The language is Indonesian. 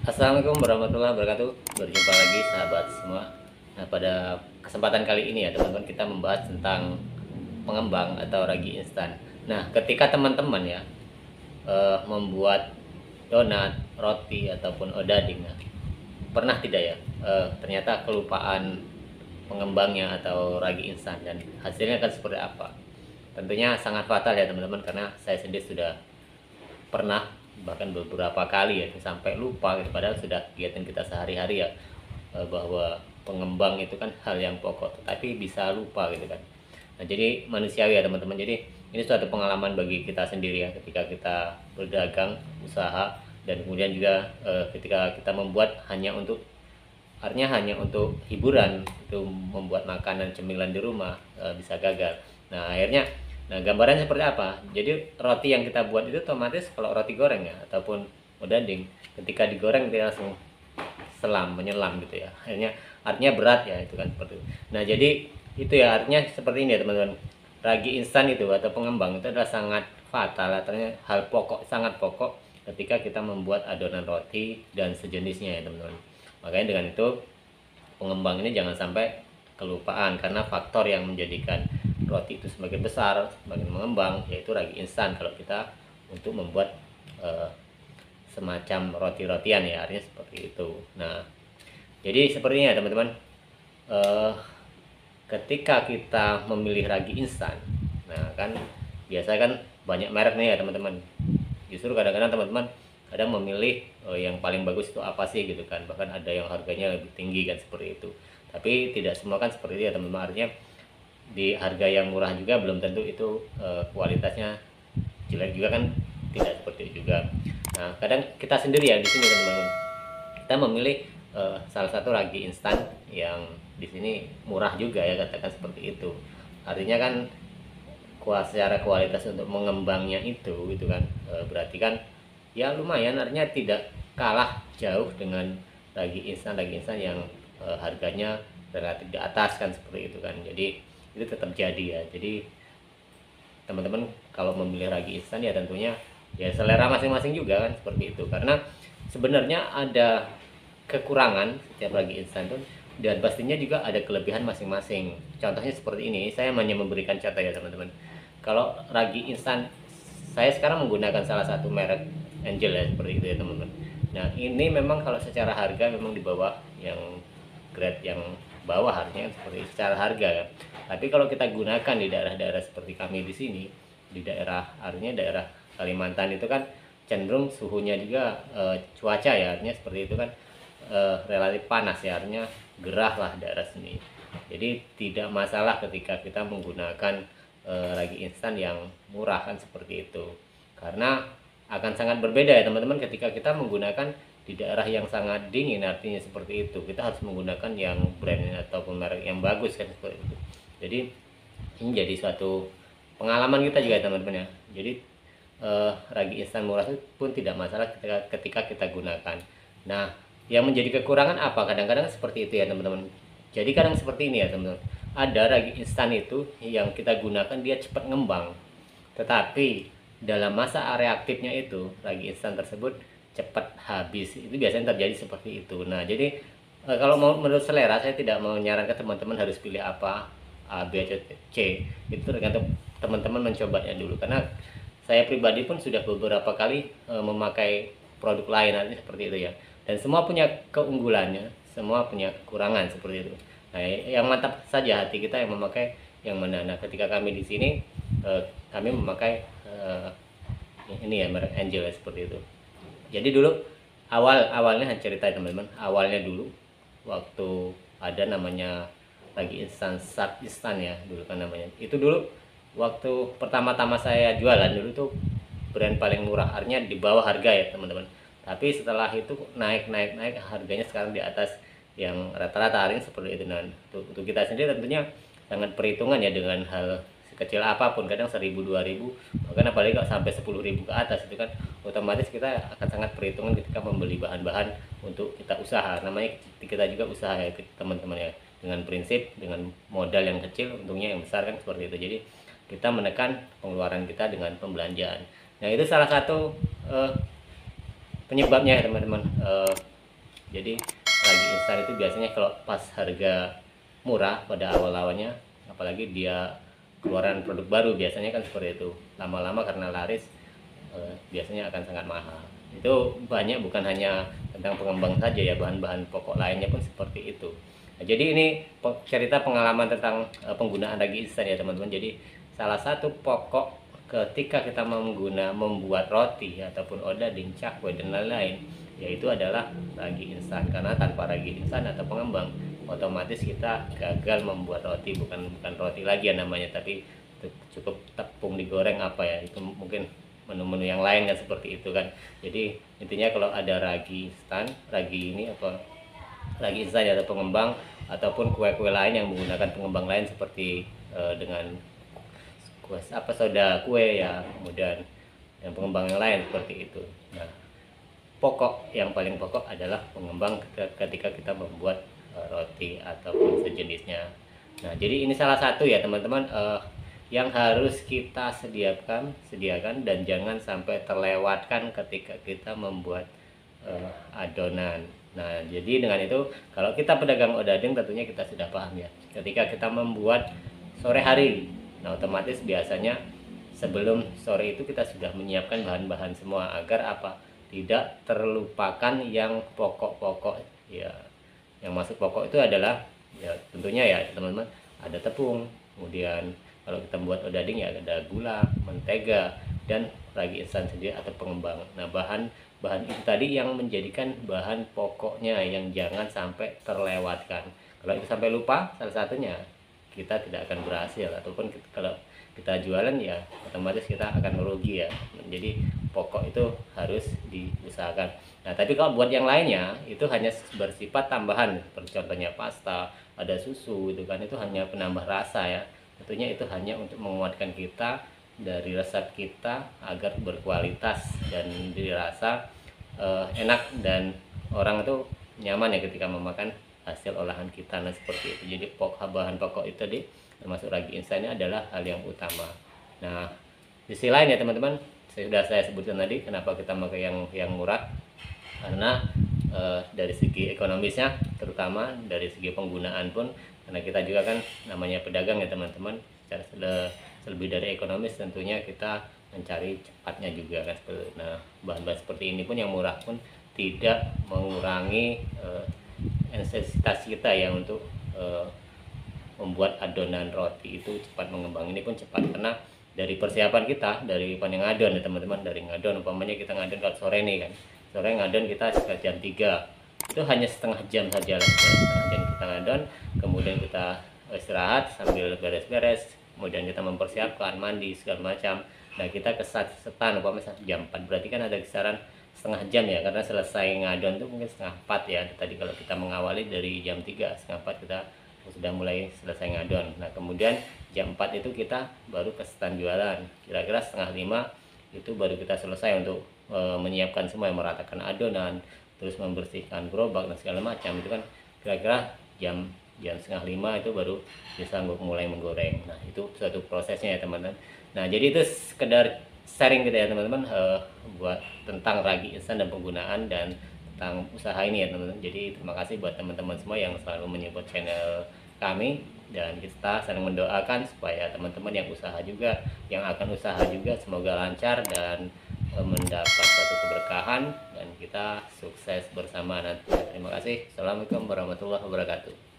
Assalamualaikum warahmatullahi wabarakatuh. Berjumpa lagi sahabat semua. Nah, pada kesempatan kali ini ya teman-teman, kita membahas tentang pengembang atau ragi instan. Nah, ketika teman-teman ya membuat donat, roti ataupun odading, nah, pernah tidak ya ternyata kelupaan pengembangnya atau ragi instan, dan hasilnya kan seperti apa? Tentunya sangat fatal ya teman-teman, karena saya sendiri sudah pernah, bahkan beberapa kali ya, sampai lupa gitu, padahal sudah kegiatan kita sehari-hari ya, bahwa pengembang itu kan hal yang pokok, tapi bisa lupa gitu kan. Nah, jadi manusiawi ya teman-teman. Jadi ini suatu pengalaman bagi kita sendiri ya, ketika kita berdagang, usaha, dan kemudian juga ketika kita membuat hanya untuk, artinya hanya untuk hiburan, itu membuat makanan cemilan di rumah, bisa gagal. Nah, akhirnya, nah, gambarannya seperti apa? Jadi roti yang kita buat itu otomatis, kalau roti goreng ya ataupun odading, ketika digoreng dia langsung menyelam gitu ya. Akhirnya artinya berat ya, itu kan seperti itu. Nah, jadi itu ya, artinya seperti ini ya teman-teman. Ragi instan itu atau pengembang itu adalah sangat fatal, artinya hal pokok, sangat pokok ketika kita membuat adonan roti dan sejenisnya ya teman-teman. Makanya dengan itu pengembang ini jangan sampai kelupaan, karena faktor yang menjadikan roti itu semakin besar, semakin mengembang, yaitu ragi instan kalau kita untuk membuat semacam roti-rotian ya, artinya seperti itu. Nah, jadi sepertinya teman-teman, ketika kita memilih ragi instan, nah kan biasa kan banyak merek nih ya teman-teman. Justru kadang-kadang teman-teman kadang memilih yang paling bagus itu apa sih gitu kan, bahkan ada yang harganya lebih tinggi kan, seperti itu. Tapi tidak semua kan seperti itu ya teman-teman. Artinya di harga yang murah juga belum tentu itu kualitasnya jelek juga kan, tidak seperti itu juga. Nah, kadang kita sendiri ya di sini teman-teman, kita memilih salah satu ragi instan yang di sini murah juga ya, katakan seperti itu. Artinya kan secara kualitas untuk mengembangnya itu kan berarti kan ya lumayan, artinya tidak kalah jauh dengan ragi instan yang harganya relatif di atas kan, seperti itu kan. Jadi itu tetap jadi ya. Jadi teman-teman kalau memilih ragi instan ya tentunya ya selera masing-masing juga kan, seperti itu. Karena sebenarnya ada kekurangan setiap ragi instan itu, dan pastinya juga ada kelebihan masing-masing. Contohnya seperti ini, saya hanya memberikan contoh ya teman-teman. Kalau ragi instan, saya sekarang menggunakan salah satu merek Angel ya, seperti itu ya teman-teman. Nah, ini memang kalau secara harga memang di bawah yang grade yang bawah, harganya seperti secara harga kan. Tapi kalau kita gunakan di daerah-daerah seperti kami di sini, di daerah, artinya daerah Kalimantan itu kan cenderung suhunya juga cuaca ya, artinya seperti itu kan relatif panas ya, artinya gerah lah daerah sini. Jadi tidak masalah ketika kita menggunakan ragi instan yang murah kan, seperti itu. Karena akan sangat berbeda ya teman-teman ketika kita menggunakan di daerah yang sangat dingin, artinya seperti itu. Kita harus menggunakan yang brand ataupun merek yang bagus kan, seperti itu. Jadi ini jadi suatu pengalaman kita juga teman-teman ya. Jadi ragi instan murah pun tidak masalah ketika kita gunakan. Nah, yang menjadi kekurangan apa? Kadang-kadang seperti itu ya teman-teman. Jadi kadang seperti ini ya teman-teman. Ada ragi instan itu yang kita gunakan dia cepat ngembang, tetapi dalam masa reaktifnya itu ragi instan tersebut cepat habis. Itu biasanya terjadi seperti itu. Nah, jadi kalau mau menurut selera, saya tidak menyarankan teman-teman harus pilih apa, A, B, C. Itu tergantung teman-teman mencobanya dulu. Karena saya pribadi pun sudah beberapa kali memakai produk lain, artinya seperti itu ya. Dan semua punya keunggulannya, semua punya kekurangan, seperti itu. Nah, yang mantap saja hati kita yang memakai yang mana. Nah, ketika kami di sini kami memakai ini ya, merek Angel ya, seperti itu. Jadi dulu awalnya cerita teman-teman, awalnya dulu waktu ada namanya lagi instan, Sat instan ya dulu kan namanya. Itu dulu waktu pertama-tama saya jualan dulu tuh brand paling murah, artinya di bawah harga ya teman-teman. Tapi setelah itu naik harganya sekarang di atas yang rata-rata, hari seperti itu. Nah, untuk kita sendiri tentunya sangat perhitungan ya, dengan hal sekecil apapun, kadang 1.000 2.000, bahkan apalagi kalau sampai 10.000 ke atas, itu kan otomatis kita akan sangat perhitungan ketika membeli bahan-bahan untuk kita usaha. Namanya kita juga usaha ya teman-teman ya, dengan prinsip, dengan modal yang kecil untungnya yang besar kan, seperti itu. Jadi kita menekan pengeluaran kita dengan pembelanjaan. Nah, itu salah satu penyebabnya ya teman-teman, Jadi ragi instan itu biasanya kalau pas harga murah pada awal-awalnya, apalagi dia keluaran produk baru, biasanya kan seperti itu. Lama-lama karena laris biasanya akan sangat mahal. Itu banyak, bukan hanya tentang pengembang saja ya, bahan-bahan pokok lainnya pun seperti itu. Nah, jadi ini cerita pengalaman tentang penggunaan ragi instan ya teman-teman. Jadi salah satu pokok ketika kita membuat roti ataupun odading, cakwe dan lain-lain, yaitu adalah ragi instan. Karena tanpa ragi instan atau pengembang, otomatis kita gagal membuat roti. Bukan roti lagi ya namanya, tapi cukup tepung digoreng apa ya, itu mungkin menu-menu yang lain kan seperti itu kan. Jadi intinya kalau ada ragi instan, ragi ini apa, ragi instan atau pengembang ataupun kue-kue lain yang menggunakan pengembang lain seperti dengan kue apa, soda kue ya, kemudian yang pengembang yang lain seperti itu. Nah, pokok yang paling pokok adalah pengembang ketika kita membuat roti ataupun sejenisnya. Nah, jadi ini salah satu ya teman-teman yang harus kita sediakan dan jangan sampai terlewatkan ketika kita membuat adonan. Nah, jadi dengan itu kalau kita pedagang odading tentunya kita sudah paham ya. Ketika kita membuat sore hari, nah otomatis biasanya sebelum sore itu kita sudah menyiapkan bahan-bahan semua agar apa? Tidak terlupakan yang pokok-pokok ya. Yang masuk pokok itu adalah ya tentunya ya teman-teman, ada tepung, kemudian kalau kita membuat odading ya ada gula, mentega, dan ragi instan sendiri atau pengembang. Nah, bahan itu tadi yang menjadikan bahan pokoknya yang jangan sampai terlewatkan. Kalau itu sampai lupa salah satunya, kita tidak akan berhasil, ataupun kalau kita jualan ya otomatis kita akan merugi ya. Jadi pokok itu harus diusahakan. Nah, tapi kalau buat yang lainnya itu hanya bersifat tambahan, seperti contohnya pasta, ada susu, itu kan itu hanya penambah rasa ya. Tentunya itu hanya untuk menguatkan kita dari resep kita agar berkualitas dan dirasa enak dan orang itu nyaman ya ketika memakan hasil olahan kita. Nah, seperti itu. Jadi bahan pokok itu tadi termasuk ragi instan ini adalah hal yang utama. Nah, di sisi lain ya teman-teman, sudah saya sebutkan tadi kenapa kita pakai yang murah, karena dari segi ekonomisnya, terutama dari segi penggunaan pun, karena kita juga kan namanya pedagang ya teman-teman, secara lebih dari ekonomis tentunya kita mencari cepatnya juga kan. Nah, bahan-bahan seperti ini pun yang murah pun tidak mengurangi intensitas kita ya untuk membuat adonan roti itu cepat mengembang. Ini pun cepat karena dari persiapan kita, dari ngadon ya teman-teman, dari ngadon umpamanya kita ngadon kalau sore nih kan, sore ngadon kita sekitar jam 3, itu hanya setengah jam saja lah, setengah jam kita ngadon, kemudian kita istirahat sambil beres-beres, kemudian kita mempersiapkan mandi segala macam. Nah, kita ke setan umpamanya jam 4, berarti kan ada kisaran setengah jam ya, karena selesai ngadon itu mungkin setengah 4 ya. Tadi kalau kita mengawali dari jam 3, setengah 4 kita sudah mulai selesai ngadon. Nah, kemudian jam 4 itu kita baru ke stand jualan, kira-kira setengah 5 itu baru kita selesai untuk menyiapkan semua, meratakan adonan, terus membersihkan gerobak dan segala macam. Itu kan kira-kira jam setengah 5 itu baru bisa mulai menggoreng. Nah, itu suatu prosesnya ya teman-teman. Nah, jadi itu sekedar sharing gitu ya teman-teman, buat tentang ragi instan dan penggunaan dan tentang usaha ini ya teman-teman. Jadi terima kasih buat teman-teman semua yang selalu menyupport channel kami, dan kita saling mendoakan supaya teman-teman yang usaha juga, yang akan usaha juga, semoga lancar dan mendapat suatu keberkahan dan kita sukses bersama nanti. Terima kasih. Assalamualaikum warahmatullahi wabarakatuh.